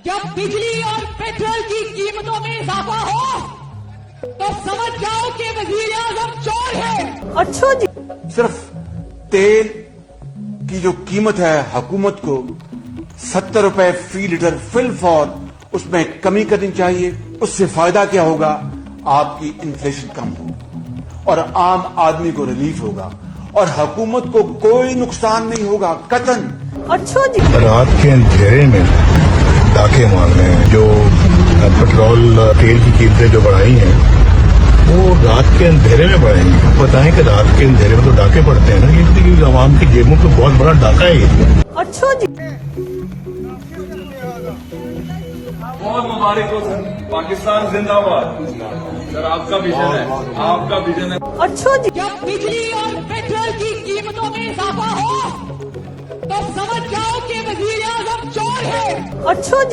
जब बिजली और पेट्रोल की कीमतों में इजाफा हो तो समझ जाओ कि वजीर आजम चोर है। अच्छा जी। सिर्फ तेल की जो कीमत है हुकूमत को 70 रुपए फी लीटर फिल फॉर उसमें कमी करनी चाहिए। उससे फायदा क्या होगा? आपकी इन्फ्लेशन कम होगी और आम आदमी को रिलीफ होगा और हुकूमत को कोई नुकसान नहीं होगा कतन। अच्छा जी। रात के अंधेरे में डाके मारने हैं। जो पेट्रोल तेल की कीमतें जो बढ़ाई हैं वो रात के अंधेरे में बढ़ाएंगी। पता है कि रात के अंधेरे में तो डाके पड़ते हैं ना, ये आवाम की जेबों पे बहुत बड़ा डाका है ये। अच्छा जी। बहुत मुबारक हो सर, पाकिस्तान जिंदाबाद। सर आपका विजन है, आपका विजन है। अच्छा जी। जब बिजली और पेट्रोल की कीमतों में इजाफा हो तो समझ जाओ कि वजीर आजम चोर है। अच्छा जी।